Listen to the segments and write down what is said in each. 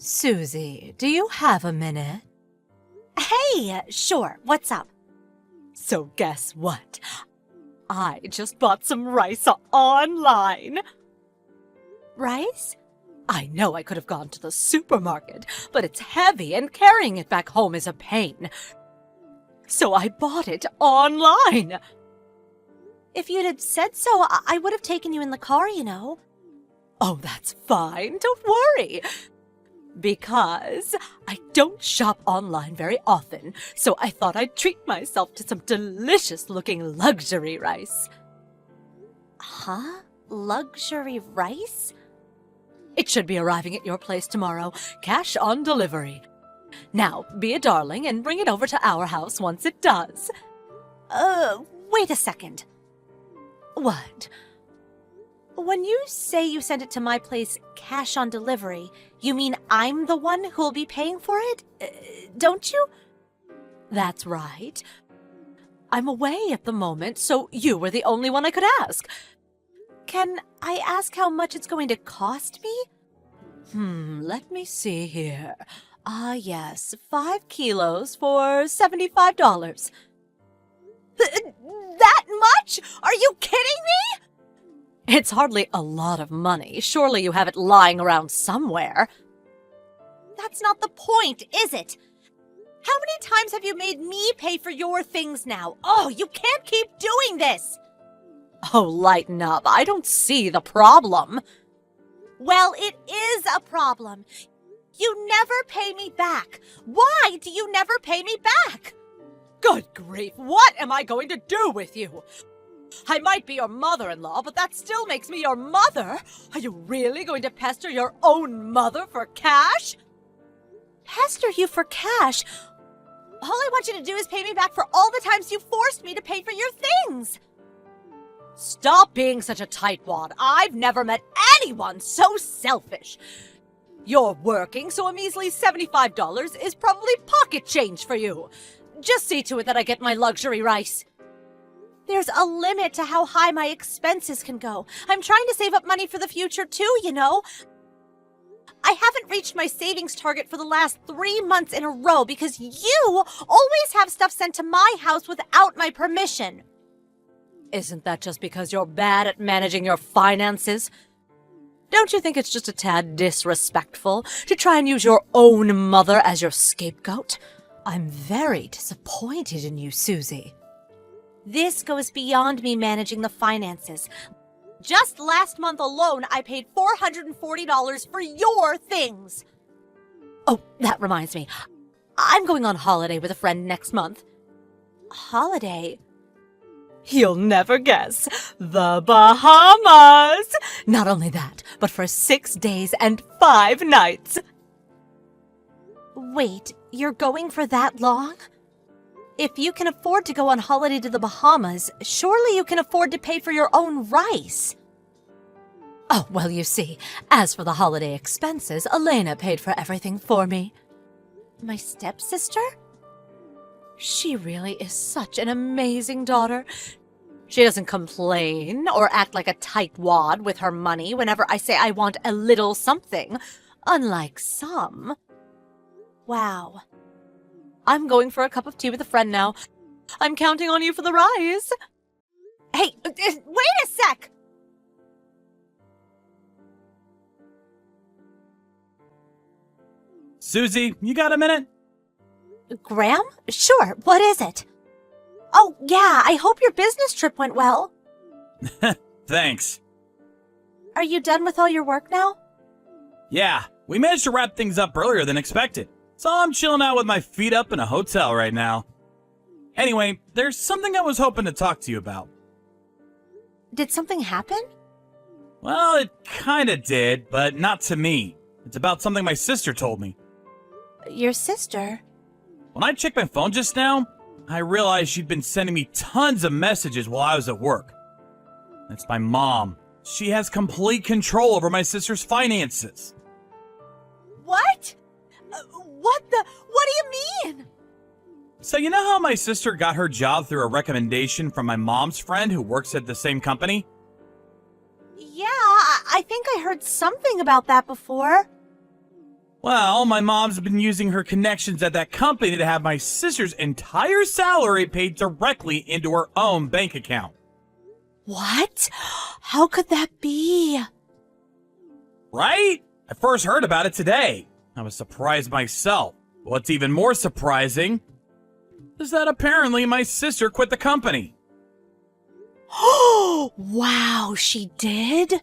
Susie, do you have a minute? Hey, sure, what's up? So guess what? I just bought some rice online. Rice? I know I could have gone to the supermarket, but it's heavy and carrying it back home is a pain. So I bought it online. If you'd have said so, I would have taken you in the car, you know. Oh, that's fine. Don't worry. Because I don't shop online very often, so I thought I'd treat myself to some delicious-looking luxury rice. Huh? Luxury rice? It should be arriving at your place tomorrow, cash on delivery. Now, be a darling and bring it over to our house once it does. Wait a second. What? When you say you sent it to my place cash on delivery, you mean I'm the one who'll be paying for it? Don't you? That's right. I'm away at the moment, so you were the only one I could ask. Can I ask how much it's going to cost me? Let me see here. Yes, 5 kilos for $75. That much? Are you kidding me? It's hardly a lot of money. Surely you have it lying around somewhere. That's not the point, is it? How many times have you made me pay for your things now? Oh, you can't keep doing this! Oh, lighten up. I don't see the problem. Well, it is a problem. You never pay me back. Why do you never pay me back? Good grief, what am I going to do with you? I might be your mother-in-law, but that still makes me your mother. Are you really going to pester your own mother for cash? Pester you for cash? All I want you to do is pay me back for all the times you forced me to pay for your things. Stop being such a tightwad. I've never met anyone so selfish. You're working, so a measly $75 is probably pocket change for you. Just see to it that I get my luxury rice. There's a limit to how high my expenses can go. I'm trying to save up money for the future too, you know. I haven't reached my savings target for the last 3 months in a row because you always have stuff sent to my house without my permission. Isn't that just because you're bad at managing your finances? Don't you think it's just a tad disrespectful to try and use your own mother as your scapegoat? I'm very disappointed in you, Susie. This goes beyond me managing the finances. Just last month alone, I paid $440 for your things. Oh, that reminds me. I'm going on holiday with a friend next month. Holiday? You'll never guess. The Bahamas! Not only that, but for 6 days and 5 nights. Wait, you're going for that long? If you can afford to go on holiday to the Bahamas, surely you can afford to pay for your own rice. Oh, well, you see, as for the holiday expenses, Elena paid for everything for me. My stepsister? She really is such an amazing daughter. She doesn't complain or act like a tightwad with her money whenever I say I want a little something, unlike some. Wow. I'm going for a cup of tea with a friend now. I'm counting on you for the rise. Hey, wait a sec! Susie, you got a minute? Graham? Sure, what is it? Oh, yeah, I hope your business trip went well. Thanks. Are you done with all your work now? Yeah, we managed to wrap things up earlier than expected, so I'm chilling out with my feet up in a hotel right now. Anyway, there's something I was hoping to talk to you about. Did something happen? Well, it kinda did, but not to me. It's about something my sister told me. Your sister? When I checked my phone just now, I realized she'd been sending me tons of messages while I was at work. That's my mom. She has complete control over my sister's finances. What? What do you mean? So you know how my sister got her job through a recommendation from my mom's friend who works at the same company? Yeah, I think I heard something about that before. Well, my mom's been using her connections at that company to have my sister's entire salary paid directly into her own bank account. What? How could that be? Right? I first heard about it today. I was surprised myself. What's even more surprising is that apparently my sister quit the company. Oh, wow, she did?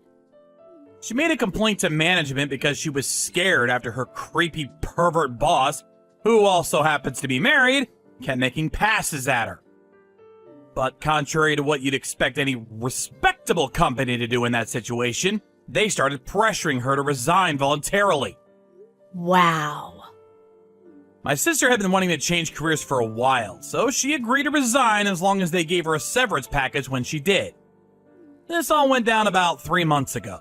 She made a complaint to management because she was scared after her creepy pervert boss, who also happens to be married, kept making passes at her. But contrary to what you'd expect any respectable company to do in that situation, they started pressuring her to resign voluntarily. Wow. My sister had been wanting to change careers for a while, so she agreed to resign as long as they gave her a severance package when she did. This all went down about 3 months ago.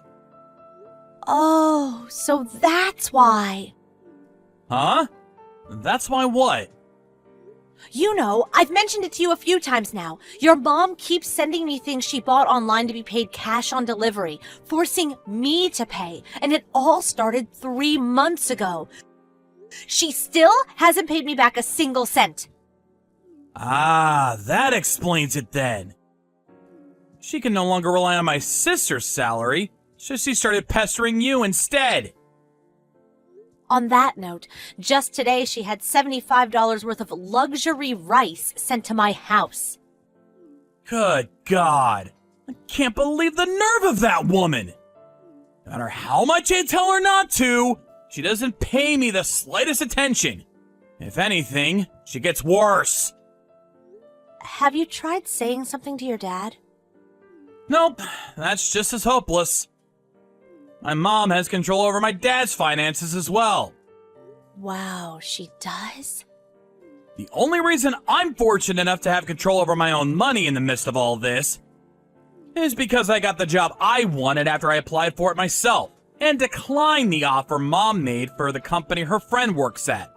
Oh, so that's why. Huh? That's why what? You know, I've mentioned it to you a few times now. Your mom keeps sending me things she bought online to be paid cash on delivery, forcing me to pay, and it all started 3 months ago. She still hasn't paid me back a single cent. Ah, that explains it then. She can no longer rely on my sister's salary, so she started pestering you instead. On that note, just today she had $75 worth of luxury rice sent to my house. Good God. I can't believe the nerve of that woman. No matter how much I tell her not to, she doesn't pay me the slightest attention. If anything, she gets worse. Have you tried saying something to your dad? Nope, that's just as hopeless. My mom has control over my dad's finances as well. Wow, she does? The only reason I'm fortunate enough to have control over my own money in the midst of all this is because I got the job I wanted after I applied for it myself and declined the offer Mom made for the company her friend works at,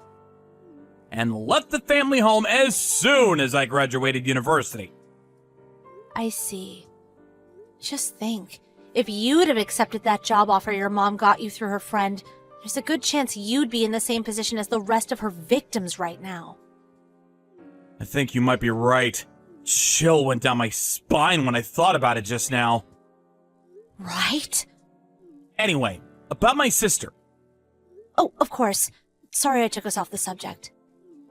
and left the family home as soon as I graduated university. I see. Just think, if you'd have accepted that job offer your mom got you through her friend, there's a good chance you'd be in the same position as the rest of her victims right now. I think you might be right. Chill went down my spine when I thought about it just now. Right? Anyway, about my sister. Oh, of course. Sorry I took us off the subject.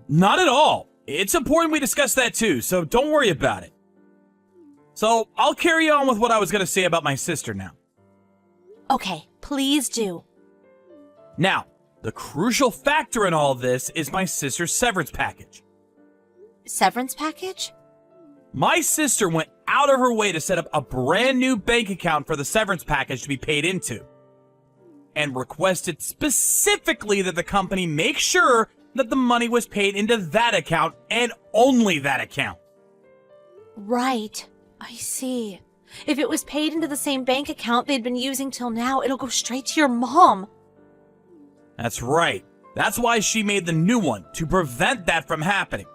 Not at all. It's important we discuss that too, so don't worry about it. So, I'll carry on with what I was going to say about my sister now. Okay, please do. Now, the crucial factor in all this is my sister's severance package. Severance package? My sister went out of her way to set up a brand new bank account for the severance package to be paid into, and requested specifically that the company make sure that the money was paid into that account and only that account. Right. I see. If it was paid into the same bank account they'd been using till now, it'll go straight to your mom. That's right. That's why she made the new one, to prevent that from happening.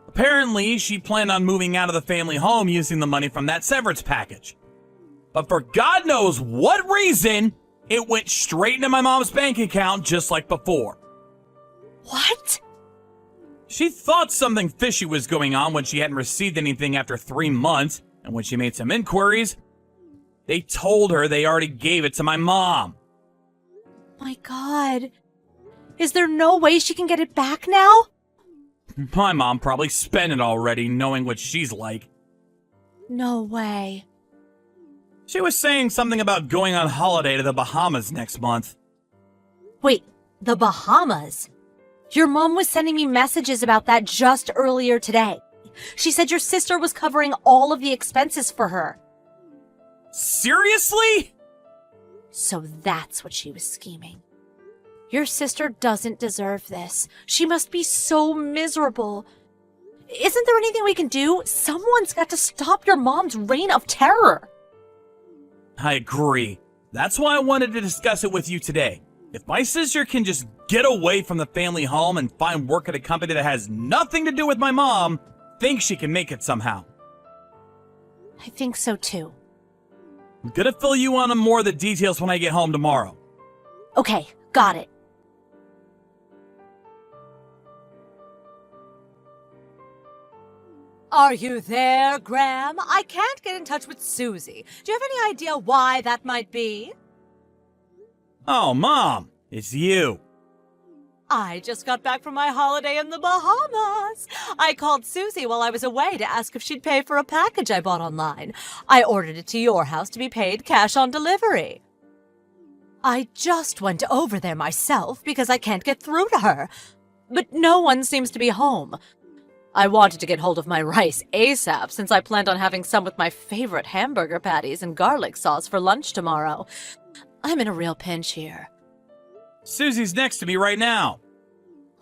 Apparently, she planned on moving out of the family home using the money from that severance package. But for God knows what reason, it went straight into my mom's bank account just like before. What? She thought something fishy was going on when she hadn't received anything after 3 months, and when she made some inquiries, they told her they already gave it to my mom. My God. Is there no way she can get it back now? My mom probably spent it already, knowing what she's like. No way. She was saying something about going on holiday to the Bahamas next month. Wait, the Bahamas? Your mom was sending me messages about that just earlier today. She said your sister was covering all of the expenses for her. Seriously? So that's what she was scheming. Your sister doesn't deserve this. She must be so miserable. Isn't there anything we can do? Someone's got to stop your mom's reign of terror. I agree. That's why I wanted to discuss it with you today. If my sister can just get away from the family home and find work at a company that has nothing to do with my mom, I think she can make it somehow. I think so too. I'm gonna fill you in on more of the details when I get home tomorrow. Okay, got it. Are you there, Graham? I can't get in touch with Susie. Do you have any idea why that might be? Oh, Mom, it's you. I just got back from my holiday in the Bahamas. I called Susie while I was away to ask if she'd pay for a package I bought online. I ordered it to your house to be paid cash on delivery. I just went over there myself because I can't get through to her. But no one seems to be home. I wanted to get hold of my rice ASAP since I planned on having some with my favorite hamburger patties and garlic sauce for lunch tomorrow. I'm in a real pinch here. Susie's next to me right now.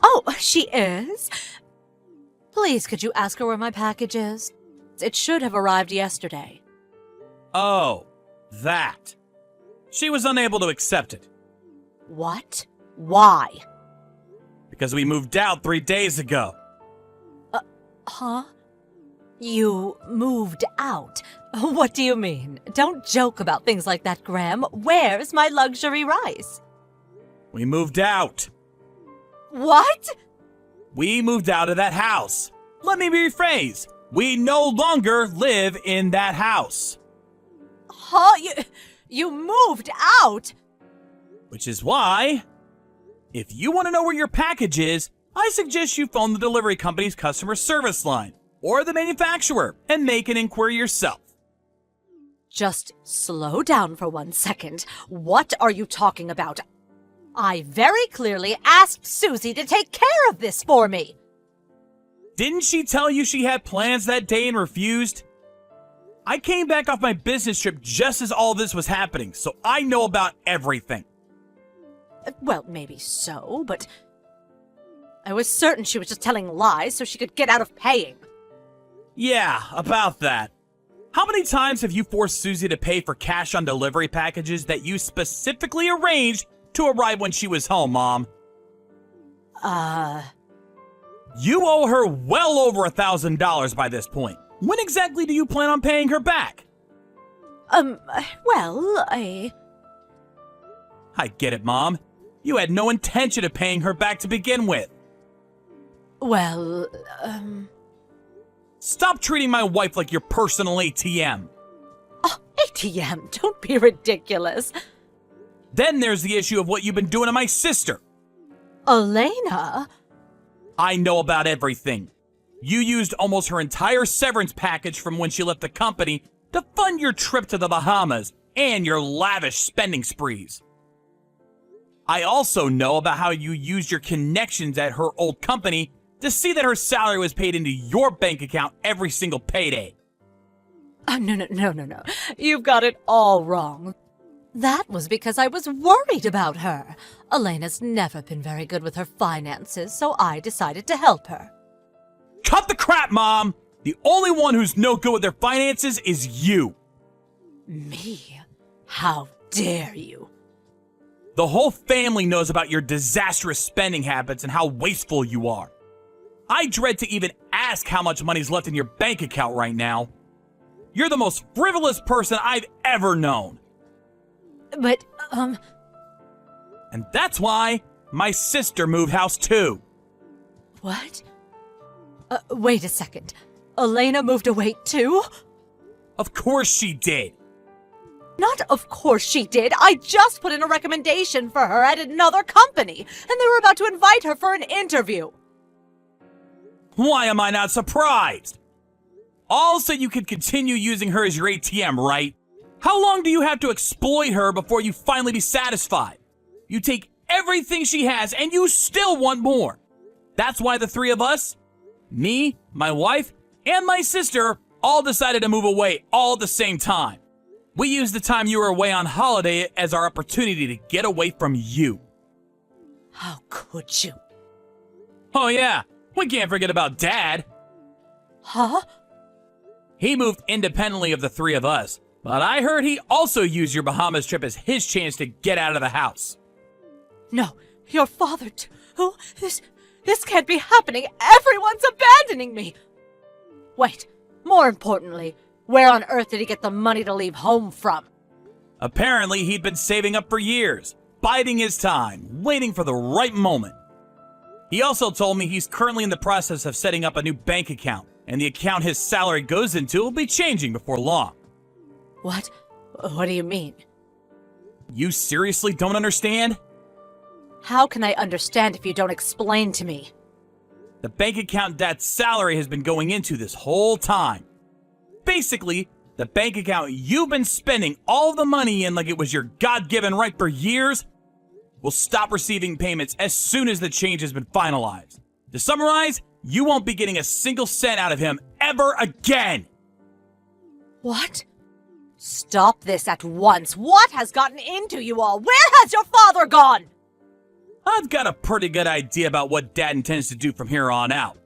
Oh, she is? Please, could you ask her where my package is? It should have arrived yesterday. Oh, that. She was unable to accept it. What? Why? Because we moved out 3 days ago. Huh? You moved out? What do you mean? Don't joke about things like that, Graham. Where's my luxury rice? We moved out. What? We moved out of that house. Let me rephrase. We no longer live in that house. Huh? You moved out? Which is why, if you want to know where your package is, I suggest you phone the delivery company's customer service line or the manufacturer and make an inquiry yourself. Just slow down for 1 second. What are you talking about? I very clearly asked Susie to take care of this for me. Didn't she tell you she had plans that day and refused? I came back off my business trip just as all this was happening, so I know about everything. Well, maybe so, but I was certain she was just telling lies so she could get out of paying. Yeah, about that. How many times have you forced Susie to pay for cash on delivery packages that you specifically arranged to arrive when she was home, Mom? You owe her well over $1,000 by this point. When exactly do you plan on paying her back? Well, I get it, Mom. You had no intention of paying her back to begin with. Well, Stop treating my wife like your personal ATM. ATM, don't be ridiculous. Then there's the issue of what you've been doing to my sister. Elena? I know about everything. You used almost her entire severance package from when she left the company to fund your trip to the Bahamas and your lavish spending sprees. I also know about how you used your connections at her old company to see that her salary was paid into your bank account every single payday. No. You've got it all wrong. That was because I was worried about her. Elena's never been very good with her finances, so I decided to help her. Cut the crap, Mom! The only one who's no good with their finances is you. Me? How dare you? The whole family knows about your disastrous spending habits and how wasteful you are. I dread to even ask how much money's left in your bank account right now. You're the most frivolous person I've ever known. But, And that's why my sister moved house too. What? Wait a second. Elena moved away too? Of course she did. Not of course she did. I just put in a recommendation for her at another company, and they were about to invite her for an interview. Why am I not surprised? All so you could continue using her as your ATM, right? How long do you have to exploit her before you finally be satisfied? You take everything she has and you still want more. That's why the three of us, me, my wife, and my sister, all decided to move away all at the same time. We used the time you were away on holiday as our opportunity to get away from you. How could you? Oh yeah, we can't forget about Dad. Huh? He moved independently of the three of us, but I heard he also used your Bahamas trip as his chance to get out of the house. No, your father too. This can't be happening. Everyone's abandoning me. Wait, more importantly, where on earth did he get the money to leave home from? Apparently, he'd been saving up for years, biding his time, waiting for the right moment. He also told me he's currently in the process of setting up a new bank account and the account his salary goes into will be changing before long. What? What do you mean? You seriously don't understand? How can I understand if you don't explain to me? The bank account Dad's salary has been going into this whole time. Basically, the bank account you've been spending all the money in like it was your God-given right for years will stop receiving payments as soon as the change has been finalized. To summarize, you won't be getting a single cent out of him ever again. What? Stop this at once. What has gotten into you all? Where has your father gone? I've got a pretty good idea about what Dad intends to do from here on out.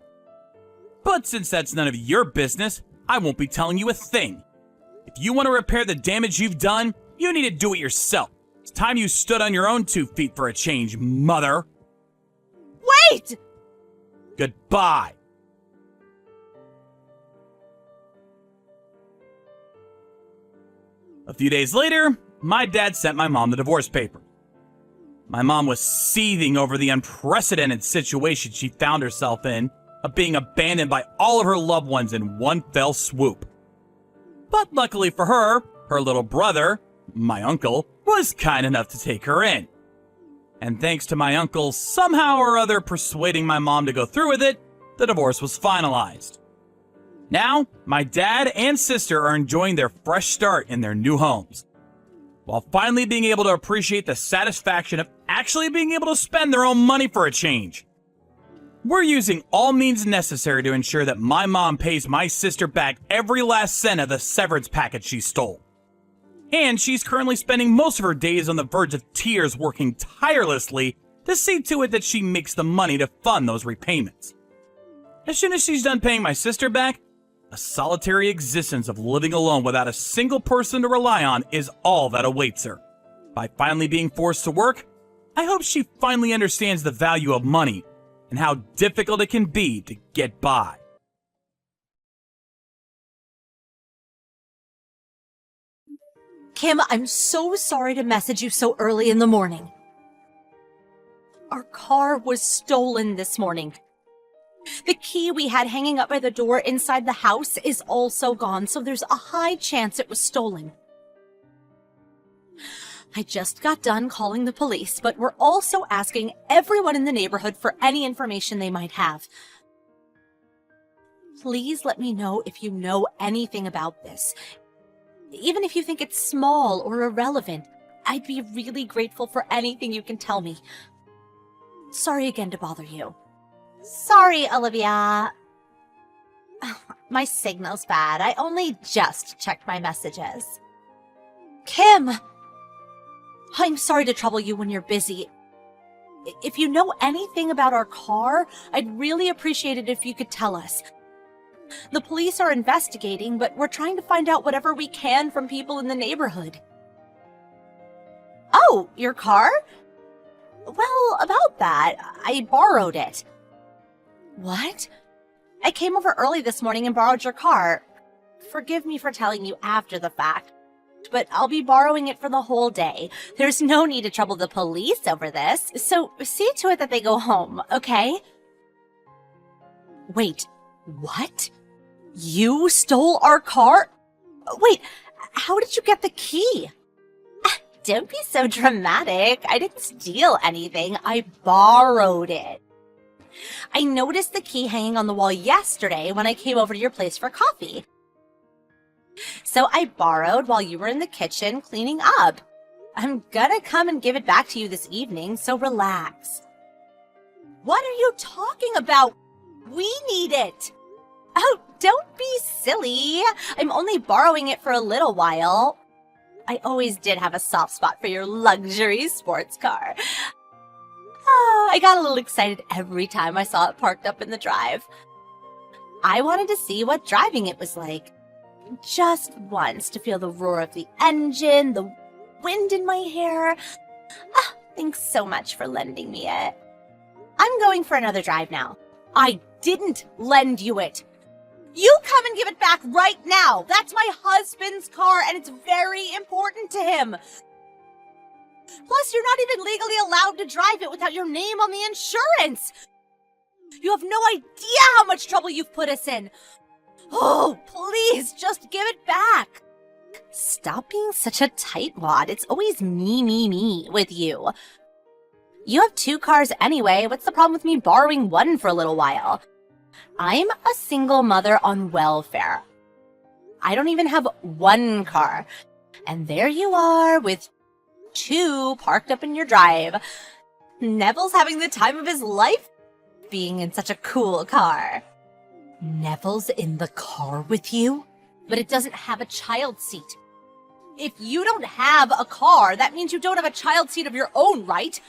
But since that's none of your business, I won't be telling you a thing. If you want to repair the damage you've done, you need to do it yourself. It's time you stood on your own 2 feet for a change, mother. Wait! Goodbye. A few days later, my dad sent my mom the divorce papers. My mom was seething over the unprecedented situation she found herself in of being abandoned by all of her loved ones in one fell swoop. But luckily for her, her little brother, my uncle, was kind enough to take her in. And thanks to my uncle somehow or other persuading my mom to go through with it, the divorce was finalized. Now, my dad and sister are enjoying their fresh start in their new homes, while finally being able to appreciate the satisfaction of actually being able to spend their own money for a change. We're using all means necessary to ensure that my mom pays my sister back every last cent of the severance package she stole. And she's currently spending most of her days on the verge of tears working tirelessly to see to it that she makes the money to fund those repayments. As soon as she's done paying my sister back, a solitary existence of living alone without a single person to rely on is all that awaits her. By finally being forced to work, I hope she finally understands the value of money and how difficult it can be to get by. Kim, I'm so sorry to message you so early in the morning. Our car was stolen this morning. The key we had hanging up by the door inside the house is also gone, so there's a high chance it was stolen. I just got done calling the police, but we're also asking everyone in the neighborhood for any information they might have. Please let me know if you know anything about this. Even if you think it's small or irrelevant, I'd be really grateful for anything you can tell me. Sorry again to bother you. Sorry, Olivia. My signal's bad. I only just checked my messages. Kim! I'm sorry to trouble you when you're busy. If you know anything about our car, I'd really appreciate it if you could tell us. The police are investigating, but we're trying to find out whatever we can from people in the neighborhood. Oh, your car? Well, about that, I borrowed it. What? I came over early this morning and borrowed your car. Forgive me for telling you after the fact, but I'll be borrowing it for the whole day. There's no need to trouble the police over this, so see to it that they go home, okay? Wait, what? You stole our car? Wait, how did you get the key? Don't be so dramatic. I didn't steal anything. I borrowed it. I noticed the key hanging on the wall yesterday when I came over to your place for coffee. So I borrowed while you were in the kitchen cleaning up. I'm gonna come and give it back to you this evening, so relax. What are you talking about? We need it. Oh, don't be silly. I'm only borrowing it for a little while. I always did have a soft spot for your luxury sports car. Oh, I got a little excited every time I saw it parked up in the drive. I wanted to see what driving it was like. Just once to feel the roar of the engine, the wind in my hair. Ah, thanks so much for lending me it. I'm going for another drive now. I didn't lend you it. You come and give it back right now. That's my husband's car, and it's very important to him. Plus, you're not even legally allowed to drive it without your name on the insurance. You have no idea how much trouble you've put us in. Oh, please, just give it back. Stop being such a tightwad. It's always me with you. You have 2 cars anyway. What's the problem with me borrowing one for a little while? I'm a single mother on welfare. I don't even have 1 car. And there you are with 2 parked up in your drive. Neville's having the time of his life being in such a cool car. Neville's in the car with you? But it doesn't have a child seat. If you don't have a car, that means you don't have a child seat of your own, right?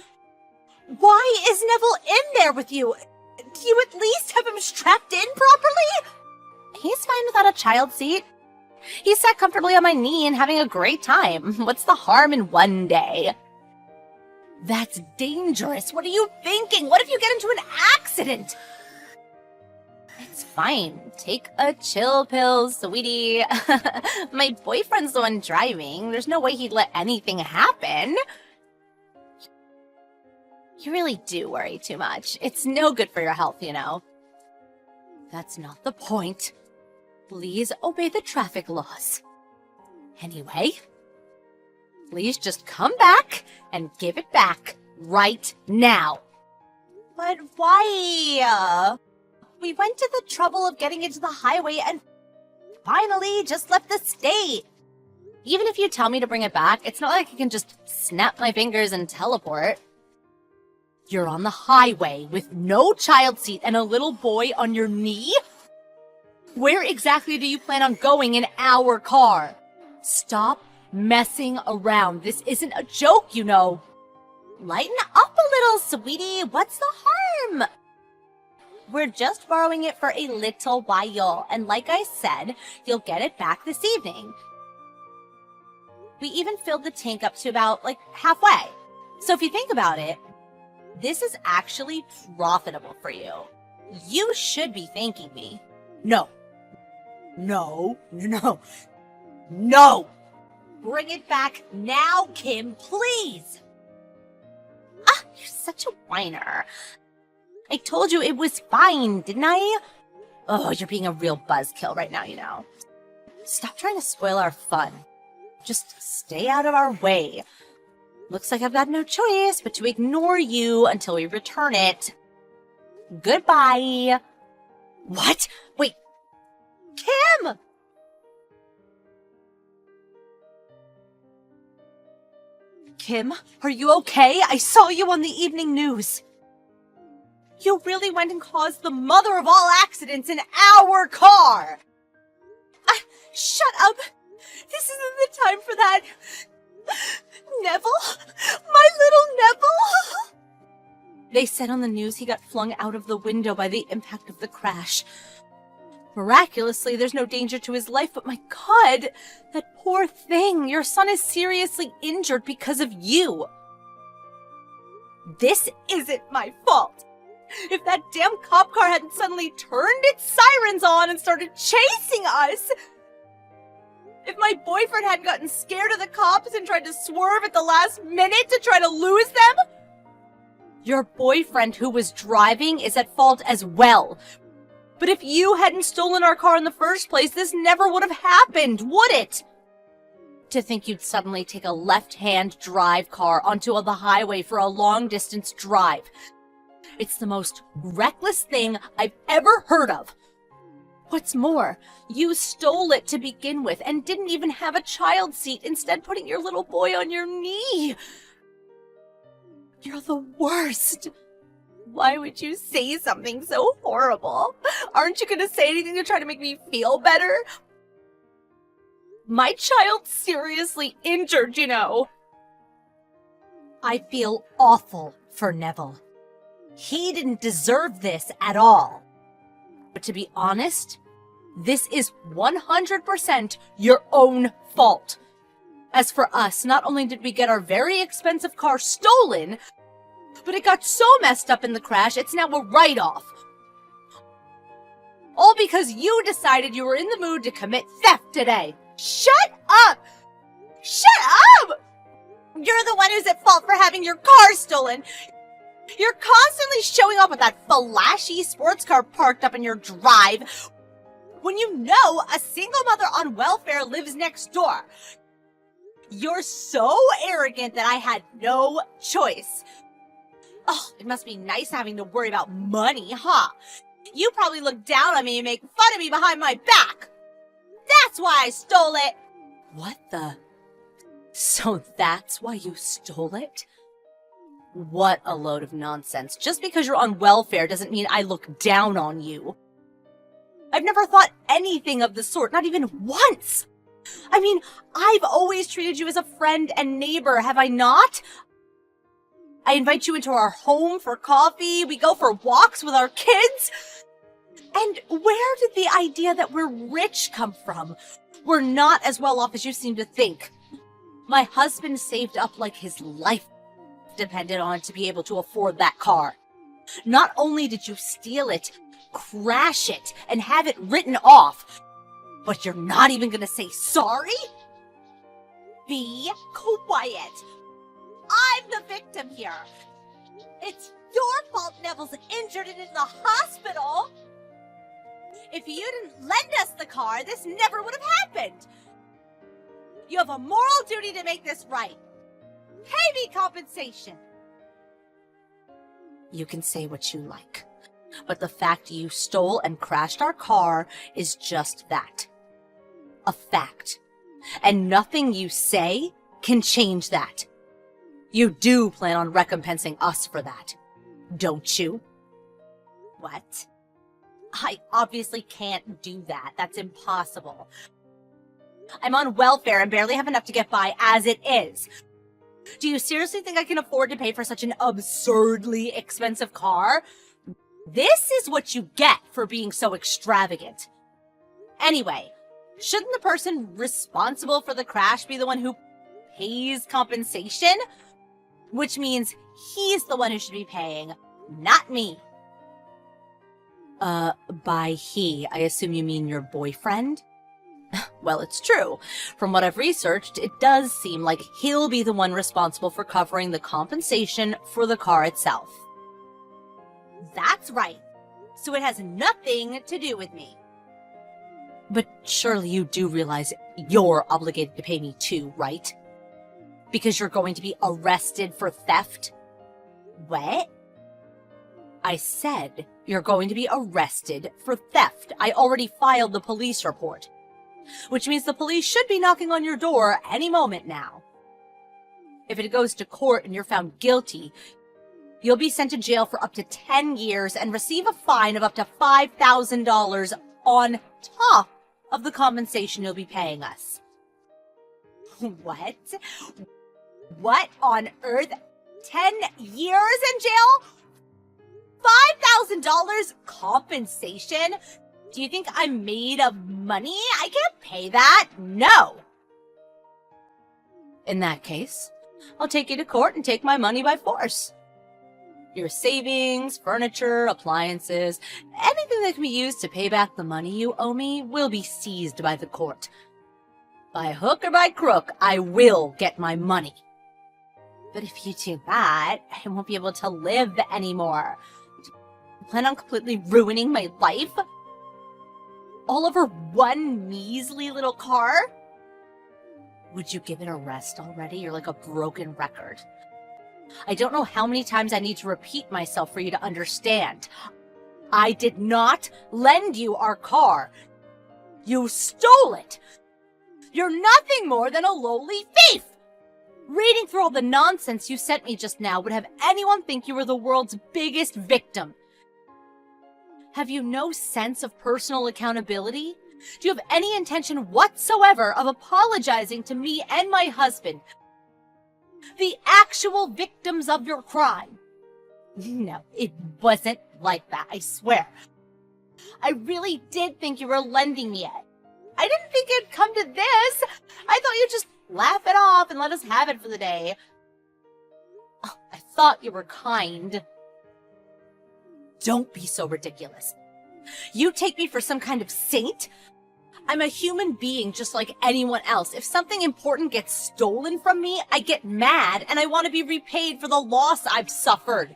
Why is Neville in there with you? Do you at least have him strapped in properly? He's fine without a child seat. He's sat comfortably on my knee and having a great time. What's the harm in one day? That's dangerous. What are you thinking? What if you get into an accident? It's fine. Take a chill pill, sweetie. My boyfriend's the one driving. There's no way he'd let anything happen. You really do worry too much. It's no good for your health, you know. That's not the point. Please obey the traffic laws. Anyway, please just come back and give it back right now. But why? We went to the trouble of getting into the highway and finally just left the state. Even if you tell me to bring it back, it's not like I can just snap my fingers and teleport. You're on the highway with no child seat and a little boy on your knee? Where exactly do you plan on going in our car? Stop messing around. This isn't a joke, you know. Lighten up a little, sweetie. What's the harm? We're just borrowing it for a little while, and like I said, you'll get it back this evening. We even filled the tank up to about, halfway. So if you think about it, this is actually profitable for you. You should be thanking me. No. No! Bring it back now, Kim, please! You're such a whiner. I told you it was fine, didn't I? Oh, you're being a real buzzkill right now, you know. Stop trying to spoil our fun. Just stay out of our way. Looks like I've got no choice but to ignore you until we return it. Goodbye. What? Wait. Kim! Kim, are you okay? I saw you on the evening news. You really went and caused the mother of all accidents in our car! Shut up! This isn't the time for that! Neville? My little Neville? They said on the news he got flung out of the window by the impact of the crash. Miraculously, there's no danger to his life, but my God, that poor thing. Your son is seriously injured because of you. This isn't my fault. If that damn cop car hadn't suddenly turned its sirens on and started chasing us, if my boyfriend hadn't gotten scared of the cops and tried to swerve at the last minute to try to lose them, your boyfriend who was driving is at fault as well. But if you hadn't stolen our car in the first place, this never would have happened, would it? To think you'd suddenly take a left-hand drive car onto the highway for a long-distance drive. It's the most reckless thing I've ever heard of. What's more, you stole it to begin with and didn't even have a child seat, instead putting your little boy on your knee. You're the worst. Why would you say something so horrible? Aren't you gonna say anything to try to make me feel better? My child's seriously injured, you know. I feel awful for Neville. He didn't deserve this at all. But to be honest, this is 100% your own fault. As for us, not only did we get our very expensive car stolen, but it got so messed up in the crash, it's now a write-off. All because you decided you were in the mood to commit theft today. Shut up! Shut up! You're the one who's at fault for having your car stolen. You're constantly showing up with that flashy sports car parked up in your drive. when you know a single mother on welfare lives next door. You're so arrogant that I had no choice. Oh, it must be nice having to worry about money, huh? You probably look down on me and make fun of me behind my back. That's why I stole it. What the? So that's why you stole it? What a load of nonsense. Just because you're on welfare doesn't mean I look down on you. I've never thought anything of the sort, not even once. I mean, I've always treated you as a friend and neighbor, have I not? I invite you into our home for coffee, we go for walks with our kids. And where did the idea that we're rich come from? We're not as well off as you seem to think. My husband saved up like his life depended on it to be able to afford that car. Not only did you steal it, crash it, and have it written off, but you're not even gonna say sorry? Be quiet. I'm the victim here. It's your fault Neville's injured and in the hospital. If you didn't lend us the car, this never would have happened. You have a moral duty to make this right. Pay me compensation. You can say what you like, but the fact you stole and crashed our car is just that. A fact. And nothing you say can change that. You do plan on recompensing us for that, don't you? What? I obviously can't do that. That's impossible. I'm on welfare and barely have enough to get by as it is. Do you seriously think I can afford to pay for such an absurdly expensive car? This is what you get for being so extravagant. Anyway, shouldn't the person responsible for the crash be the one who pays compensation? Which means he's the one who should be paying, not me. By he, I assume you mean your boyfriend? Well, it's true. From what I've researched, it does seem like he'll be the one responsible for covering the compensation for the car itself. That's right. So it has nothing to do with me. But surely you do realize you're obligated to pay me too, right? Because you're going to be arrested for theft. What? I said you're going to be arrested for theft. I already filed the police report. Which means the police should be knocking on your door any moment now. If it goes to court and you're found guilty, you'll be sent to jail for up to 10 years and receive a fine of up to $5,000 on top of the compensation you'll be paying us. What? What on earth? 10 years in jail? $5,000 compensation? Do you think I'm made of money? I can't pay that. No. In that case, I'll take you to court and take my money by force. Your savings, furniture, appliances, anything that can be used to pay back the money you owe me will be seized by the court. By hook or by crook, I will get my money. But if you do that, I won't be able to live anymore. You plan on completely ruining my life? All over one measly little car? Would you give it a rest already? You're like a broken record. I don't know how many times I need to repeat myself for you to understand. I did not lend you our car. You stole it. You're nothing more than a lowly thief. Reading through all the nonsense you sent me just now would have anyone think you were the world's biggest victim. Have you no sense of personal accountability? Do you have any intention whatsoever of apologizing to me and my husband, the actual victims of your crime? No, it wasn't like that, I swear. I really did think you were lending me it. I didn't think it'd come to this. I thought you'd just laugh it off and let us have it for the day. Oh, I thought you were kind. Don't be so ridiculous. You take me for some kind of saint? I'm a human being just like anyone else. If something important gets stolen from me, I get mad and I want to be repaid for the loss I've suffered.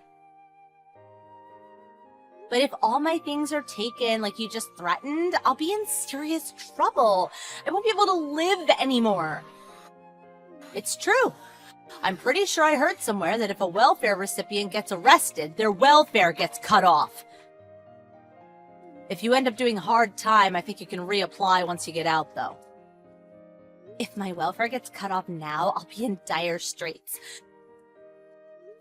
But if all my things are taken like you just threatened, I'll be in serious trouble. I won't be able to live anymore. It's true. I'm pretty sure I heard somewhere that if a welfare recipient gets arrested, their welfare gets cut off. If you end up doing hard time, I think you can reapply once you get out, though. If my welfare gets cut off now, I'll be in dire straits.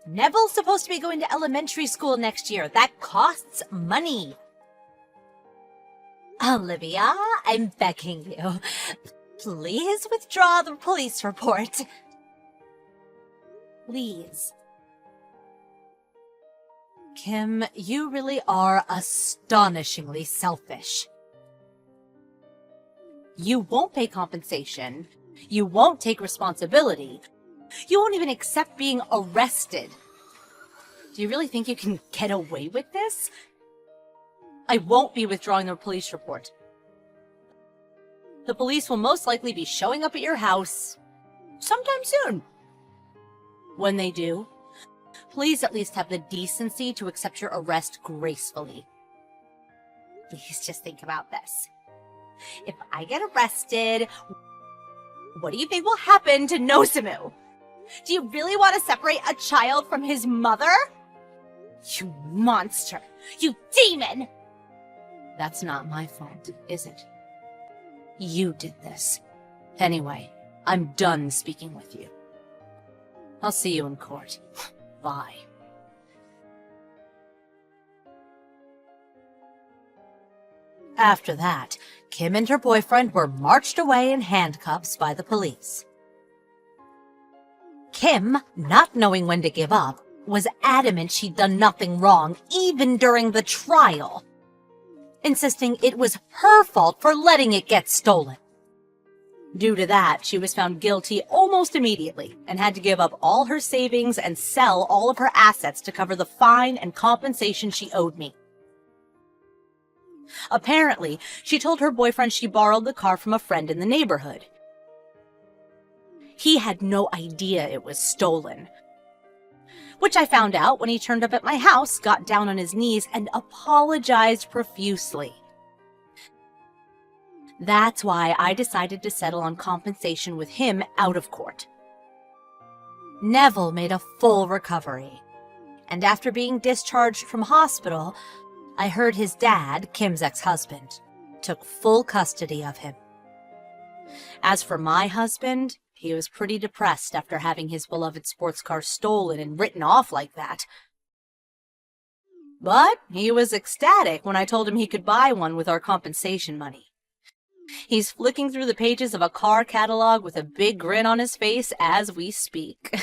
Neville's supposed to be going to elementary school next year. That costs money. Olivia, I'm begging you. Please withdraw the police report. Please. Kim, you really are astonishingly selfish. You won't pay compensation. You won't take responsibility. You won't even accept being arrested. Do you really think you can get away with this? I won't be withdrawing the police report. The police will most likely be showing up at your house sometime soon. When they do, please at least have the decency to accept your arrest gracefully. Please just think about this. If I get arrested, what do you think will happen to Nozomu? Do you really want to separate a child from his mother? You monster! You demon! That's not my fault, is it? You did this. Anyway, I'm done speaking with you. I'll see you in court. Bye. After that, Kim and her boyfriend were marched away in handcuffs by the police. Kim, not knowing when to give up, was adamant she'd done nothing wrong, even during the trial, insisting it was her fault for letting it get stolen. Due to that, she was found guilty almost immediately and had to give up all her savings and sell all of her assets to cover the fine and compensation she owed me. Apparently, she told her boyfriend she borrowed the car from a friend in the neighborhood. He had no idea it was stolen, which I found out when he turned up at my house, got down on his knees, and apologized profusely. That's why I decided to settle on compensation with him out of court. Neville made a full recovery, and after being discharged from hospital, I heard his dad, Kim's ex-husband, took full custody of him. As for my husband, he was pretty depressed after having his beloved sports car stolen and written off like that. But he was ecstatic when I told him he could buy one with our compensation money. He's flicking through the pages of a car catalog with a big grin on his face as we speak.